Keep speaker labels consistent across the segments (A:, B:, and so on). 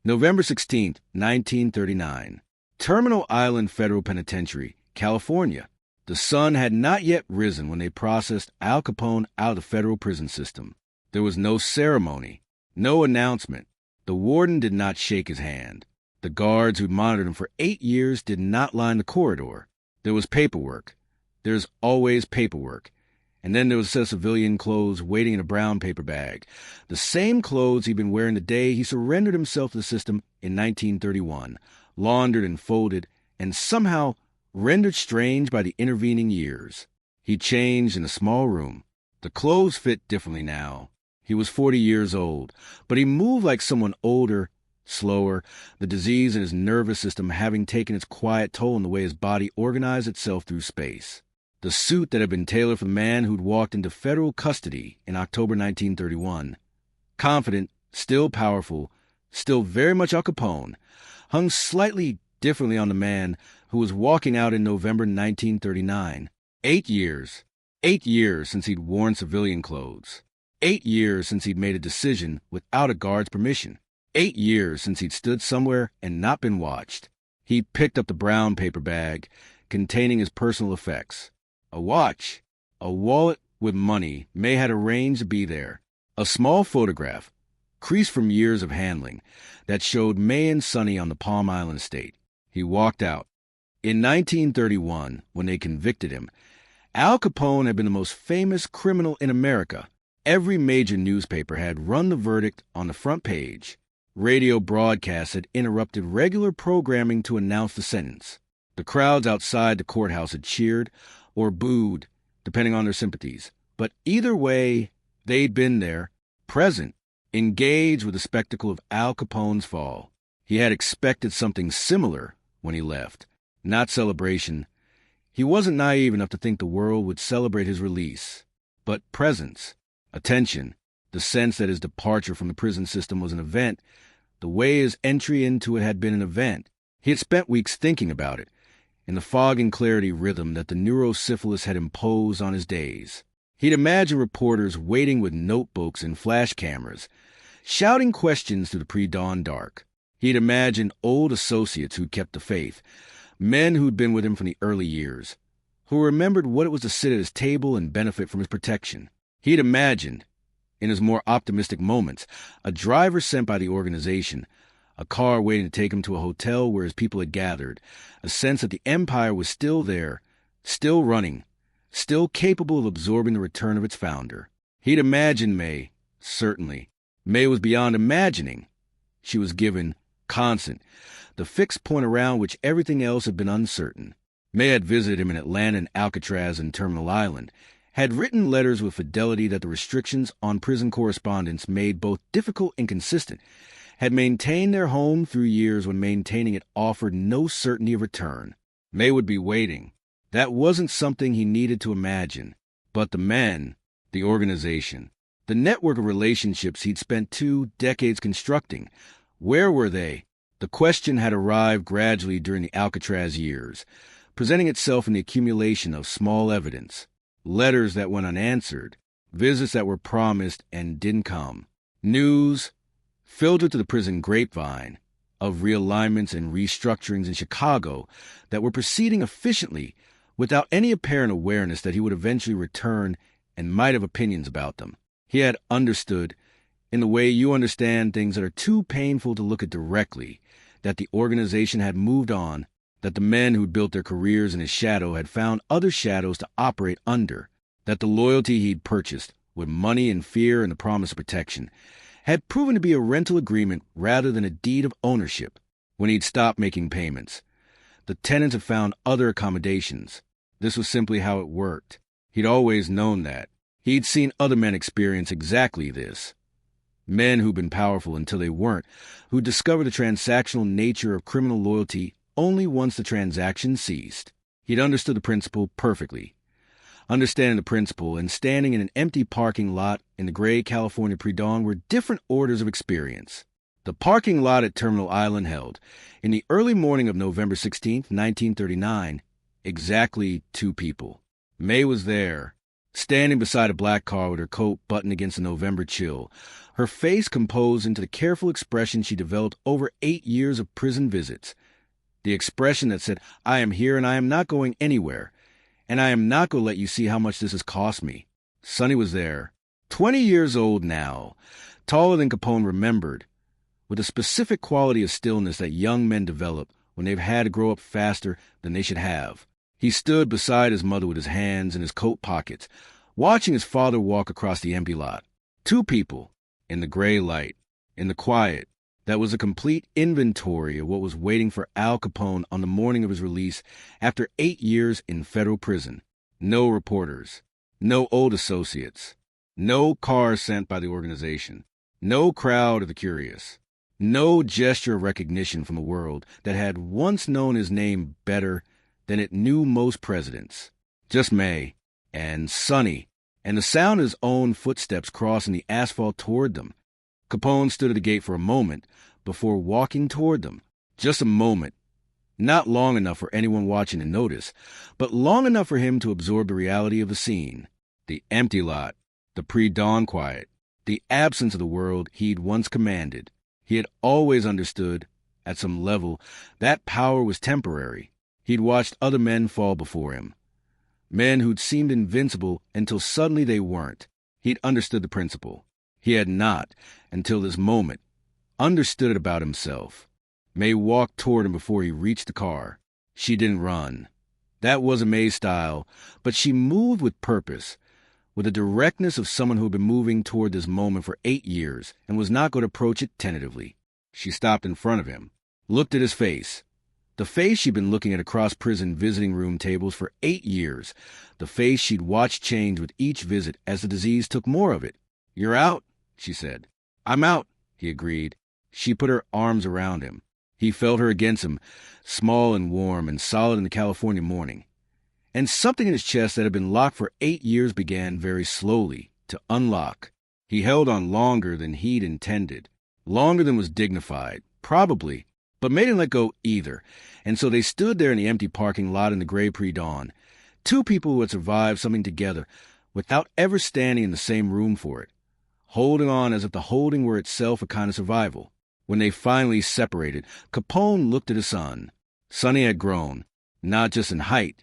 A: November 16, 1939. Terminal Island Federal Penitentiary, California. The sun had not yet risen when they processed Al Capone out of the federal prison system. There was no ceremony, no announcement. The warden did not shake his hand. The guards who'd monitored him for 8 years did not line the corridor. There was paperwork. There's always paperwork. And then there was a set of civilian clothes waiting in a brown paper bag. The same clothes he'd been wearing the day he surrendered himself to the system in 1931, laundered and folded, and somehow rendered strange by the intervening years. He changed in a small room. The clothes fit differently now. He was 40 years old, but he moved like someone older, slower, the disease in his nervous system having taken its quiet toll in the way his body organized itself through space. The suit that had been tailored for the man who'd walked into federal custody in October 1931, confident, still powerful, still very much Al Capone, hung slightly differently on the man who was walking out in November 1939. 8 years. 8 years since he'd worn civilian clothes. 8 years since he'd made a decision without a guard's permission. 8 years since he'd stood somewhere and not been watched. He picked up the brown paper bag containing his personal effects. A watch, a wallet with money May had arranged to be there, a small photograph, creased from years of handling, that showed May and Sonny on the Palm Island estate. He walked out. In 1931, when they convicted him, Al Capone had been the most famous criminal in America. Every major newspaper had run the verdict on the front page. Radio broadcasts had interrupted regular programming to announce the sentence. The crowds outside the courthouse had cheered or booed, depending on their sympathies. But either way, they'd been there, present, engaged with the spectacle of Al Capone's fall. He had expected something similar when he left, not celebration. He wasn't naive enough to think the world would celebrate his release, but presence, attention, the sense that his departure from the prison system was an event, the way his entry into it had been an event. He had spent weeks thinking about it, in the fog and clarity rhythm that the neurosyphilis had imposed on his days. He'd imagined reporters waiting with notebooks and flash cameras, shouting questions through the pre-dawn dark. He'd imagined old associates who'd kept the faith, men who'd been with him from the early years, who remembered what it was to sit at his table and benefit from his protection. He'd imagined, in his more optimistic moments, a driver sent by the organization, a car waiting to take him to a hotel where his people had gathered, a sense that the empire was still there, still running, still capable of absorbing the return of its founder. He'd imagined May, certainly. May was beyond imagining. She was given, constant, the fixed point around which everything else had been uncertain. May had visited him in Atlanta and Alcatraz and Terminal Island, had written letters with fidelity that the restrictions on prison correspondence made both difficult and consistent, had maintained their home through years when maintaining it offered no certainty of return. May would be waiting. That wasn't something he needed to imagine. But the men, the organization, the network of relationships he'd spent 2 decades constructing, where were they? The question had arrived gradually during the Alcatraz years, presenting itself in the accumulation of small evidence, letters that went unanswered, visits that were promised and didn't come, news filtered to the prison grapevine of realignments and restructurings in Chicago that were proceeding efficiently without any apparent awareness that he would eventually return and might have opinions about them. He had understood, in the way you understand things that are too painful to look at directly, that the organization had moved on, that the men who'd built their careers in his shadow had found other shadows to operate under, that the loyalty he'd purchased, with money and fear and the promise of protection, had proven to be a rental agreement rather than a deed of ownership. When he'd stopped making payments, the tenants had found other accommodations. This was simply how it worked. He'd always known that. He'd seen other men experience exactly this. Men who'd been powerful until they weren't, who discovered the transactional nature of criminal loyalty only once the transaction ceased. He'd understood the principle perfectly. Understanding the principle and standing in an empty parking lot in the gray California pre-dawn were different orders of experience. The parking lot at Terminal Island held, in the early morning of November 16, 1939, exactly 2 people. May was there, standing beside a black car with her coat buttoned against the November chill, her face composed into the careful expression she developed over 8 years of prison visits. The expression that said, "I am here and I am not going anywhere, and I am not going to let you see how much this has cost me." Sonny was there, 20 years old now, taller than Capone remembered, with a specific quality of stillness that young men develop when they've had to grow up faster than they should have. He stood beside his mother with his hands in his coat pockets, watching his father walk across the empty lot. Two people, in the gray light, in the quiet, that was a complete inventory of what was waiting for Al Capone on the morning of his release after 8 years in federal prison. No reporters, no old associates, no cars sent by the organization, no crowd of the curious, no gesture of recognition from a world that had once known his name better than it knew most presidents. Just May and Sonny and the sound of his own footsteps crossing the asphalt toward them. Capone stood at the gate for a moment before walking toward them. Just a moment. Not long enough for anyone watching to notice, but long enough for him to absorb the reality of the scene. The empty lot, the pre-dawn quiet, the absence of the world he'd once commanded. He had always understood, at some level, that power was temporary. He'd watched other men fall before him. Men who'd seemed invincible until suddenly they weren't. He'd understood the principle. He had not, until this moment, understood it about himself. May walked toward him before he reached the car. She didn't run. That wasn't May's style, but she moved with purpose, with the directness of someone who had been moving toward this moment for 8 years and was not going to approach it tentatively. She stopped in front of him, looked at his face. The face she'd been looking at across prison visiting room tables for 8 years. The face she'd watched change with each visit as the disease took more of it. "You're out," she said. "I'm out," he agreed. She put her arms around him. He felt her against him, small and warm and solid in the California morning. And something in his chest that had been locked for 8 years began very slowly to unlock. He held on longer than he'd intended, longer than was dignified, probably, but May didn't let go either, and so they stood there in the empty parking lot in the gray pre-dawn, two people who had survived something together without ever standing in the same room for it, holding on as if the holding were itself a kind of survival. When they finally separated, Capone looked at his son. Sonny had grown, not just in height,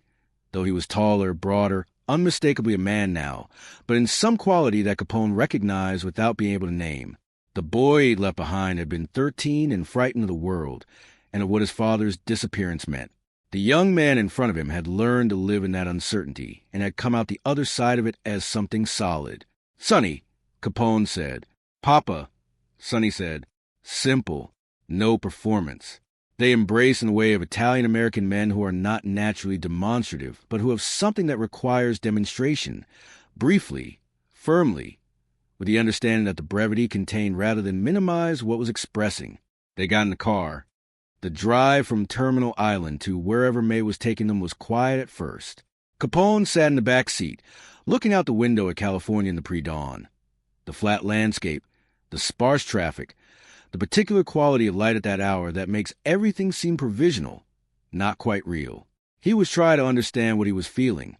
A: though he was taller, broader, unmistakably a man now, but in some quality that Capone recognized without being able to name. The boy he'd left behind had been 13 and frightened of the world and of what his father's disappearance meant. The young man in front of him had learned to live in that uncertainty and had come out the other side of it as something solid. "Sonny," Capone said. "Papa," Sonny said. Simple, no performance. They embrace in a way of Italian-American men who are not naturally demonstrative, but who have something that requires demonstration, briefly, firmly, with the understanding that the brevity contained rather than minimize what was expressing. They got in the car. The drive from Terminal Island to wherever May was taking them was quiet at first. Capone sat in the back seat, looking out the window at California in the pre-dawn. The flat landscape, the sparse traffic, the particular quality of light at that hour that makes everything seem provisional, not quite real. He was trying to understand what he was feeling,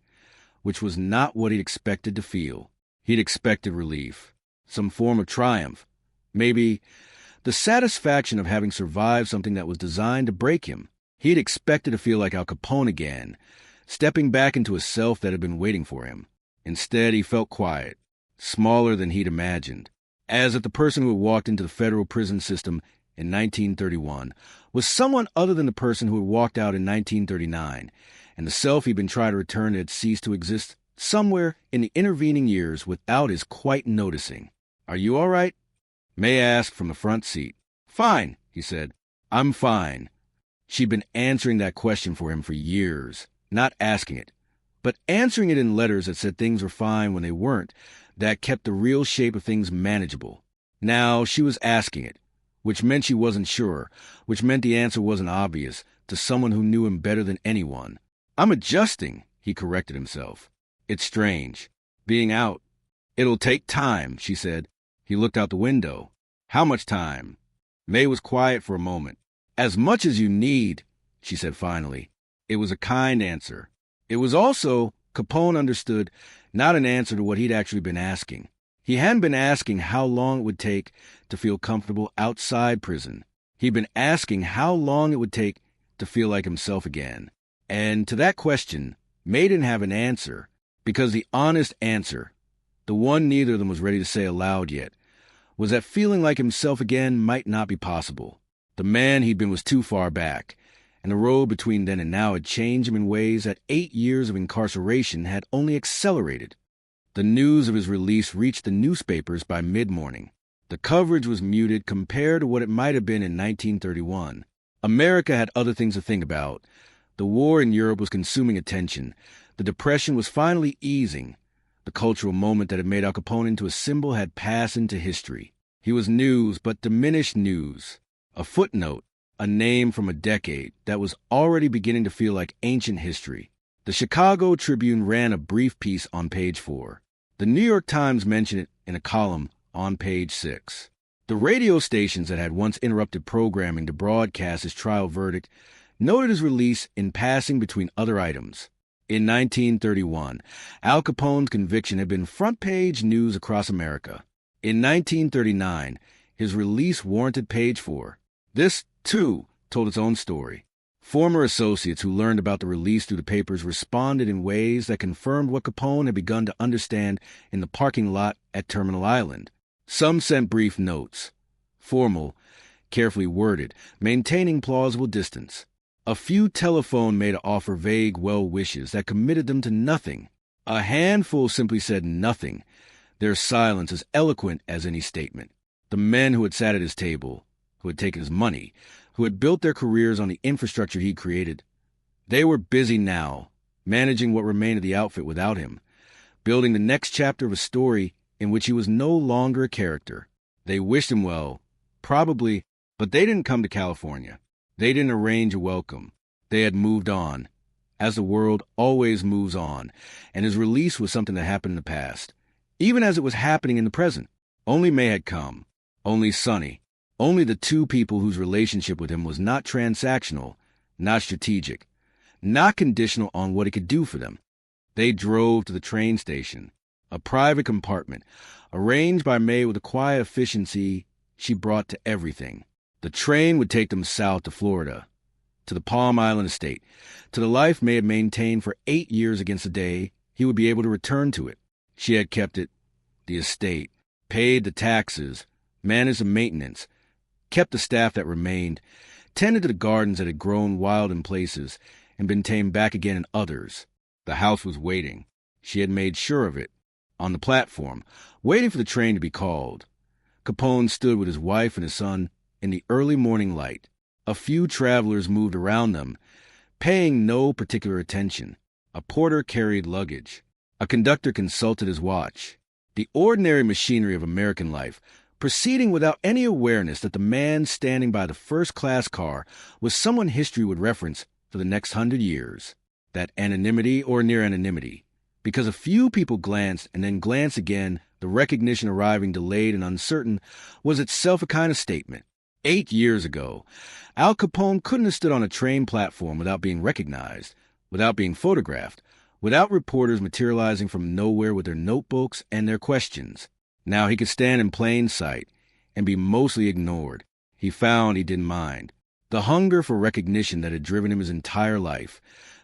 A: which was not what he'd expected to feel. He'd expected relief, some form of triumph, maybe the satisfaction of having survived something that was designed to break him. He'd expected to feel like Al Capone again, stepping back into a self that had been waiting for him. Instead, he felt quiet, smaller than he'd imagined, as if the person who had walked into the federal prison system in 1931 was someone other than the person who had walked out in 1939, and the self he'd been trying to return had ceased to exist somewhere in the intervening years without his quite noticing. "Are you all right?" May asked from the front seat. "Fine," he said. "I'm fine." She'd been answering that question for him for years, not asking it, but answering it in letters that said things were fine when they weren't, that kept the real shape of things manageable. Now she was asking it, which meant she wasn't sure, which meant the answer wasn't obvious to someone who knew him better than anyone. "I'm adjusting," he corrected himself. "It's strange, being out." "It'll take time," she said. He looked out the window. "How much time?" May was quiet for a moment. "As much as you need," she said finally. It was a kind answer. It was also, Capone understood, not an answer to what he'd actually been asking. He hadn't been asking how long it would take to feel comfortable outside prison. He'd been asking how long it would take to feel like himself again. And to that question, May didn't have an answer, because the honest answer, the one neither of them was ready to say aloud yet, was that feeling like himself again might not be possible. The man he'd been was too far back, and the road between then and now had changed him in ways that 8 years of incarceration had only accelerated. The news of his release reached the newspapers by mid-morning. The coverage was muted compared to what it might have been in 1931. America had other things to think about. The war in Europe was consuming attention. The Depression was finally easing. The cultural moment that had made Al Capone into a symbol had passed into history. He was news, but diminished news. A footnote, a name from a decade that was already beginning to feel like ancient history. The Chicago Tribune ran a brief piece on page 4. The New York Times mentioned it in a column on page 6. The radio stations that had once interrupted programming to broadcast his trial verdict noted his release in passing between other items. In 1931, Al Capone's conviction had been front-page news across America. In 1939, his release warranted page 4. This, too, told its own story. Former associates who learned about the release through the papers responded in ways that confirmed what Capone had begun to understand in the parking lot at Terminal Island. Some sent brief notes, formal, carefully worded, maintaining plausible distance. A few telephoned May to offer vague well wishes that committed them to nothing. A handful simply said nothing, their silence as eloquent as any statement. The men who had sat at his table, who had taken his money, who had built their careers on the infrastructure he'd created, they were busy now, managing what remained of the outfit without him, building the next chapter of a story in which he was no longer a character. They wished him well, probably, but they didn't come to California. They didn't arrange a welcome. They had moved on, as the world always moves on, and his release was something that happened in the past, even as it was happening in the present. Only May had come, only Sonny, only the two people whose relationship with him was not transactional, not strategic, not conditional on what he could do for them. They drove to the train station, a private compartment, arranged by May with a quiet efficiency she brought to everything. The train would take them south to Florida, to the Palm Island estate, to the life May had maintained for 8 years against the day he would be able to return to it. She had kept it, the estate, paid the taxes, managed the maintenance, kept the staff that remained, tended to the gardens that had grown wild in places and been tamed back again in others. The house was waiting. She had made sure of it. On the platform, waiting for the train to be called. Capone stood with his wife and his son in the early morning light. A few travelers moved around them, paying no particular attention. A porter carried luggage. A conductor consulted his watch. The ordinary machinery of American life, proceeding without any awareness that the man standing by the first-class car was someone history would reference for the next 100 years. That anonymity or near anonymity. Because a few people glanced and then glanced again, the recognition arriving delayed and uncertain was itself a kind of statement. 8 years ago, Al Capone couldn't have stood on a train platform without being recognized, without being photographed, without reporters materializing from nowhere with their notebooks and their questions. Now he could stand in plain sight and be mostly ignored. He found he didn't mind. The hunger for recognition that had driven him his entire life,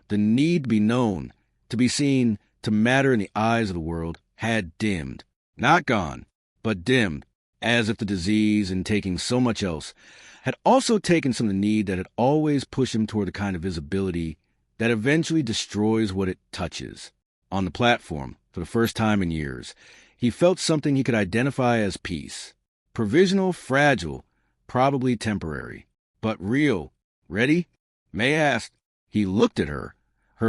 A: the need to be known, to be seen, to matter in the eyes of the world, had dimmed. Not gone, but dimmed, as if the disease, in taking so much else, had also taken some of the need that had always pushed him toward the kind of visibility that eventually destroys what it touches. On the platform, for the first time in years, he felt something he could identify as peace. Provisional, fragile, probably temporary, but real. Ready? May asked. He looked at her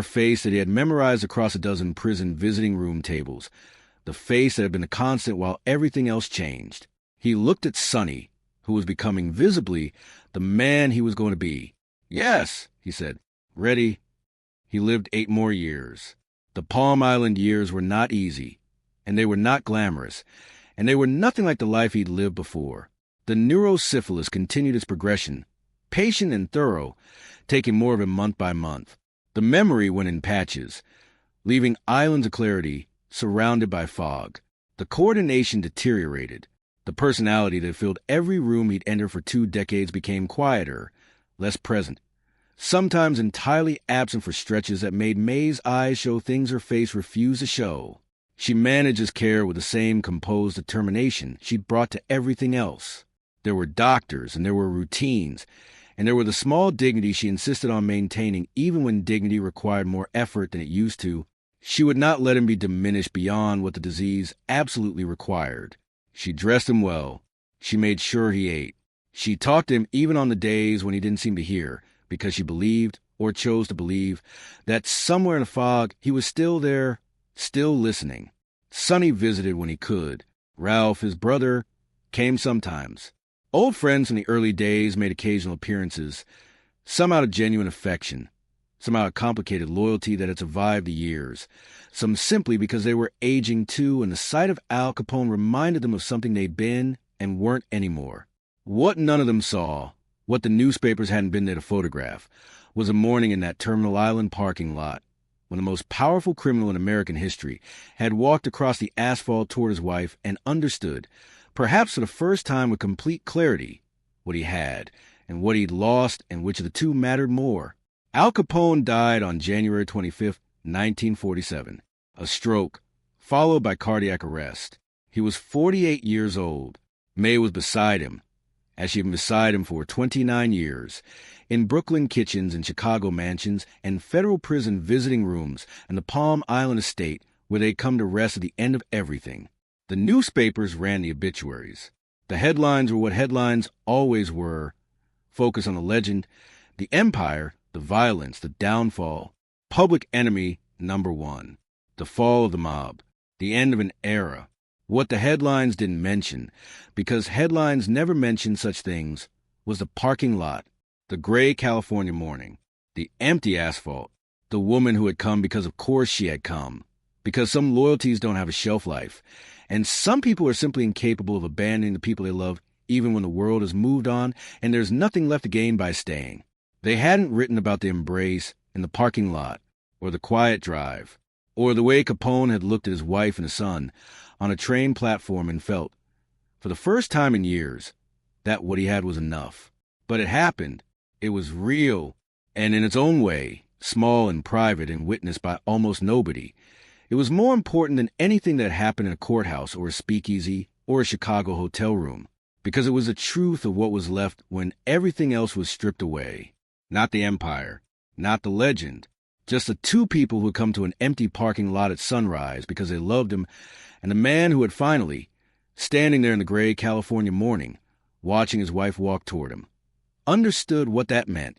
A: face that he had memorized across a dozen prison visiting room tables, the face that had been a constant while everything else changed. He looked at Sonny, who was becoming visibly the man he was going to be. Yes, he said. Ready? He lived 8 more years. The Palm Island years were not easy, and they were not glamorous, and they were nothing like the life he'd lived before. The neurosyphilis continued its progression, patient and thorough, taking more of him month by month. The memory went in patches, leaving islands of clarity surrounded by fog. The coordination deteriorated. The personality that filled every room he'd entered for 2 decades became quieter, less present, sometimes entirely absent for stretches that made May's eyes show things her face refused to show. She managed his care with the same composed determination she'd brought to everything else. There were doctors, and there were routines, and there were the small dignities she insisted on maintaining even when dignity required more effort than it used to. She would not let him be diminished beyond what the disease absolutely required. She dressed him well. She made sure he ate. She talked to him even on the days when he didn't seem to hear, because she believed, or chose to believe, that somewhere in the fog he was still there, still listening. Sonny visited when he could. Ralph, his brother, came sometimes. Old friends from the early days made occasional appearances, some out of genuine affection, some out of complicated loyalty that had survived the years, some simply because they were aging too, and the sight of Al Capone reminded them of something they'd been and weren't anymore. What none of them saw, what the newspapers hadn't been there to photograph, was a morning in that Terminal Island parking lot, when the most powerful criminal in American history had walked across the asphalt toward his wife and understood, perhaps for the first time with complete clarity, what he had and what he'd lost and which of the two mattered more. Al Capone died on January 25, 1947, a stroke, followed by cardiac arrest. He was 48 years old. May was beside him, as she'd been beside him for 29 years, in Brooklyn kitchens and Chicago mansions and federal prison visiting rooms and the Palm Island estate where they'd come to rest at the end of everything. The newspapers ran the obituaries. The headlines were what headlines always were: focus on the legend, the empire, the violence, the downfall, public enemy number one, the fall of the mob, the end of an era. What the headlines didn't mention, because headlines never mentioned such things, was the parking lot, the gray California morning, the empty asphalt, the woman who had come because of course she had come, because some loyalties don't have a shelf life, and some people are simply incapable of abandoning the people they love even when the world has moved on and there's nothing left to gain by staying. They hadn't written about the embrace in the parking lot, or the quiet drive, or the way Capone had looked at his wife and his son on a train platform and felt, for the first time in years, that what he had was enough. But it happened. It was real, and in its own way, small and private and witnessed by almost nobody. It was more important than anything that happened in a courthouse or a speakeasy or a Chicago hotel room, because it was the truth of what was left when everything else was stripped away. Not the empire, not the legend, just the two people who had come to an empty parking lot at sunrise because they loved him, and the man who had finally, standing there in the gray California morning, watching his wife walk toward him, understood what that meant.